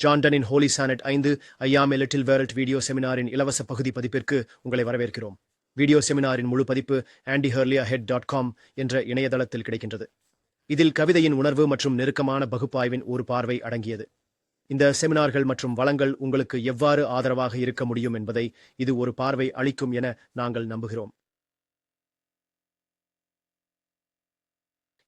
ஜான்டனின் Holi sonnet 5 ஐயாம் little world video செமினாரின் இலவச பகுதி பதிப்பிற்கு உங்களை வரவேற்கிறோம். வீடியோ செமினாரின் முழு பதிப்பு andyhurleyhead.com என்ற இணையதளத்தில் கிடைக்கின்றது. இதில் கவிதையின் உணர்வு மற்றும் நெருக்கமான பகுப்பாய்வின் ஒரு பார்வை அடங்கியது. இந்த செமினார்கள் மற்றும் வளங்கள் உங்களுக்கு எவ்வாறு ஆதரவாக இருக்க முடியும் என்பதை இது ஒரு பார்வை அளிக்கும் என நாங்கள் நம்புகிறோம்.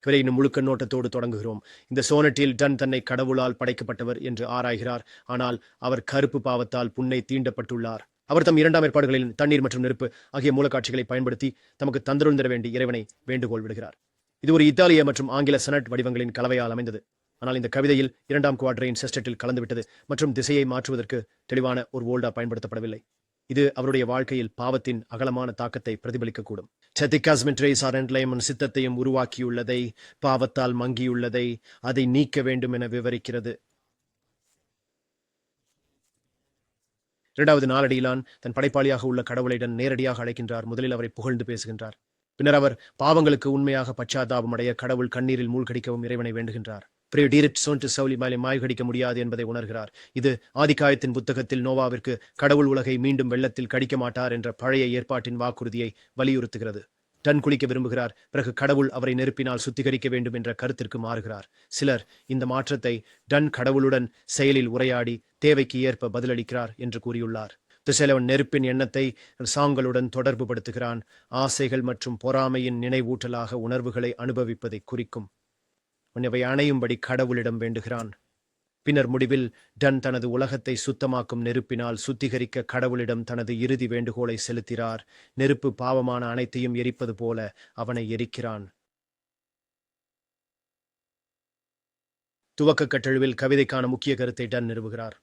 கவிதையின் முழு கண்ணோட்டத்தோடு தொடங்குகிறோம். இந்த சோனட்டில் டன் தன்னை கடவுளால் படைக்கப்பட்டவர் என்று ஆராய்கிறார். ஆனால் அவர் கருப்பு பாவத்தால் புண்ணை தீண்டப்பட்டுள்ளார். அவர் தம் இரண்டாம் ஏற்பாடுகளில் தண்ணீர் மற்றும் நெருப்பு ஆகிய மூலக்காட்சிகளை பயன்படுத்தி தமக்கு தந்திருந்திர வேண்டி இறைவனை வேண்டுகோள் விடுகிறார். இது ஒரு இத்தாலிய மற்றும் ஆங்கில சனட் வடிவங்களின் கலவையால் அமைந்தது. ஆனால் இந்த கவிதையில் இரண்டாம் குவாட்ரைன் செஸ்டட்டில் கலந்துவிட்டது மற்றும் திசையை மாற்றுவதற்கு தெளிவான ஒரு ஓல்டா பயன்படுத்தப்படவில்லை. இது அவருடைய வாழ்க்கையில் பாவத்தின் அகலமான தாக்கத்தை பிரதிபலிக்கக்கூடும். சித்தத்தையும் உருவாக்கியுள்ளதை, பாவத்தால் மங்கியுள்ளதை, அதை நீக்க வேண்டும் என விவரிக்கிறது. இரண்டாவது நாளடியிலான் தன் படைப்பாளியாக உள்ள கடவுளைடன் நேரடியாக அழைக்கின்றார். முதலில் அவரை புகழ்ந்து பேசுகின்றார். பின்னர் அவர் பாவங்களுக்கு உண்மையாக பச்சாத்தாபம் அடைய கடவுள் கண்ணீரில் மூழ்கடிக்கவும் இறைவனை வேண்டுகின்றார். மாய்கடிக்க முடியாது என்பதை உணர்கிறார். இது ஆதிகாயத்தின் புத்தகத்தில் நோவாவிற்கு கடவுள் உலகை மீண்டும் வெள்ளத்தில் கடிக்க மாட்டார் என்ற பழைய ஏற்பாட்டின் வாக்குறுதியை வலியுறுத்துகிறது. டன் குளிக்க விரும்புகிறார். பிறகு கடவுள் அவரை நெருப்பினால் சுத்திகரிக்க வேண்டும் என்ற கருத்திற்கு மாறுகிறார். சிலர் இந்த மாற்றத்தை டன் கடவுளுடன் செயலில் உரையாடி தேவைக்கு ஏற்ப பதிலளிக்கிறார் என்று கூறியுள்ளார். திசைலவன் நெருப்பின் எண்ணத்தை சாங்களுடன் தொடர்பு படுத்துகிறான். ஆசைகள் மற்றும் பொறாமையின் நினைவூட்டலாக உணர்வுகளை அனுபவிப்பதை குறிக்கும். உன்னை அணையும்படி கடவுளிடம் வேண்டுகிறான். பின்னர் முடிவில் டன் தனது உலகத்தை சுத்தமாக்கும் நெருப்பினால் சுத்திகரிக்க கடவுளிடம் தனது இறுதி வேண்டுகோளை செலுத்தினார். நெருப்பு பாவமான அனைத்தையும் எரிப்பது போல அவனை எரிக்கிறான். துவக்க கட்டழுவில் கவிதைக்கான முக்கிய கருத்தை டன் நிறுவுகிறார்.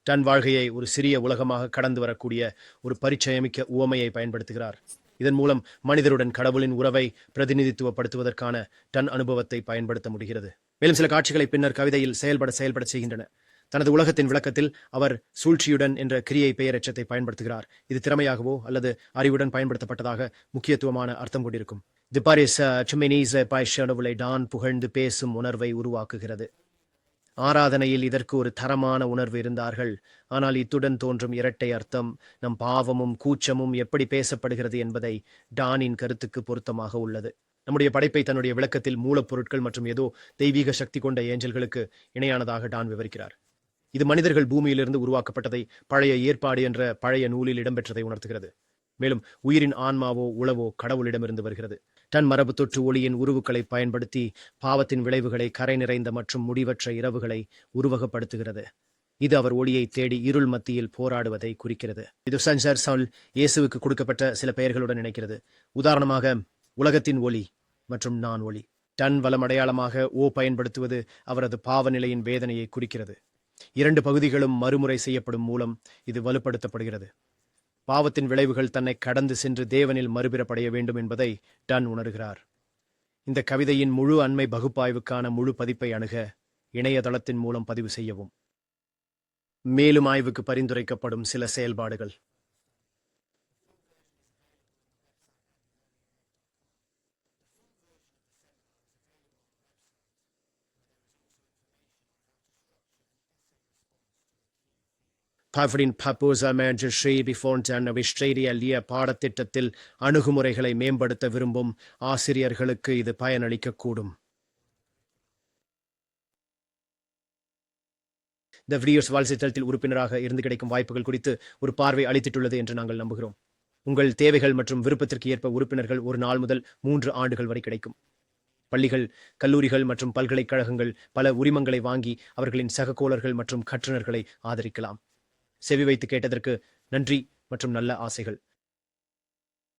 டன் வாழ்க்கையை ஒரு சிறிய உலகமாக கடந்து வரக்கூடிய ஒரு பரிச்சயமிக்க உவமையை பயன்படுத்துகிறார். இதன் மூலம் மனிதருடன் கடவுளின் உறவை பிரதிநிதித்துவப்படுத்துவதற்கான டன் அனுபவத்தை பயன்படுத்த முடிகிறது. மேலும் சில காட்சிகளை பின்னர் கவிதையில் செயல்பட செய்கின்றன. தனது உலகத்தின் விளக்கத்தில் அவர் சூழ்ச்சியுடன் என்ற கிரியை பெயரெச்சத்தை பயன்படுத்துகிறார். இது திறமையாகவோ அல்லது அறிவுடன் பயன்படுத்தப்பட்டதாக முக்கியத்துவமான அர்த்தம் கொண்டிருக்கும். டான் புகழ்ந்து பேசும் உணர்வை உருவாக்குகிறது. ஆராதனையில் இதற்கு ஒரு தரமான உணர்வு இருந்தார்கள். ஆனால் இத்துடன் தோன்றும் இரட்டை அர்த்தம் நம் பாவமும் கூச்சமும் எப்படி பேசப்படுகிறது என்பதை டானின் கருத்துக்கு பொருத்தமாக உள்ளது. நம்முடைய படைப்பை தன்னுடைய விளக்கத்தில் மூலப்பொருட்கள் மற்றும் ஏதோ தெய்வீக சக்தி கொண்ட ஏஞ்சல்களுக்கு இணையானதாக டான் விவரிக்கிறார். இது மனிதர்கள் பூமியிலிருந்து உருவாக்கப்பட்டதை பழைய ஏற்பாடு என்ற பழைய நூலில் இடம்பெற்றதை உணர்த்துகிறது. மேலும் உயிரின் ஆன்மாவோ உளவோ கடவுளிடமிருந்து வருகிறது. டன் மரபு தொற்று ஒளியின் உருவுகளை பயன்படுத்தி பாவத்தின் விளைவுகளை, கரை நிறைந்த மற்றும் முடிவற்ற இரவுகளை உருவகப்படுத்துகிறது. இது அவர் ஒளியை தேடி இருள் மத்தியில் போராடுவதை குறிக்கிறது. இது சஞ்சர் சவுல் இயேசுவுக்கு கொடுக்கப்பட்ட சில பெயர்களுடன் இணைக்கிறது. உதாரணமாக உலகத்தின் ஒளி மற்றும் நான் ஒளி. டன் வலம் அடையாளமாக பயன்படுத்துவது அவரது பாவநிலையின் வேதனையை குறிக்கிறது. இரண்டு பகுதிகளும் மறுமுறை செய்யப்படும் மூலம் இது வலுப்படுத்தப்படுகிறது. பாவத்தின் விளைவுகள் தன்னை கடந்து சென்று தேவனில் மறுபிறப்படைய வேண்டும் என்பதை டன் உணர்கிறார். இந்த கவிதையின் முழு அண்மை பகுப்பாய்வுக்கான முழு பதிப்பை அணுக இணையதளத்தின் மூலம் பதிவு செய்யவும். மேலும் ஆய்வுக்கு பரிந்துரைக்கப்படும் சில செயல்பாடுகள். பாடத்திட்டத்தில் அணுகுமுறைகளை மேம்படுத்த விரும்பும் ஆசிரியர்களுக்கு இது பயனளிக்கக்கூடும். இந்த வீடியோஸ் வாழ்த்தளத்தில் உறுப்பினராக இருந்து கிடைக்கும் வாய்ப்புகள் குறித்து ஒரு பார்வை அளித்துள்ளது என்று நாங்கள் நம்புகிறோம். உங்கள் தேவைகள் மற்றும் விருப்பத்திற்கு ஏற்ப உறுப்பினர்கள் 1 நாள் முதல் 3 ஆண்டுகள் வரை கிடைக்கும். பள்ளிகள், கல்லூரிகள் மற்றும் பல்கலைக்கழகங்கள் பல உரிமங்களை வாங்கி அவர்களின் சகோதரர்கள் மற்றும் கற்றுநர்களை ஆதரிக்கலாம். செவி வைத்து கேட்டதற்கு நன்றி மற்றும் நல்ல ஆசைகள்.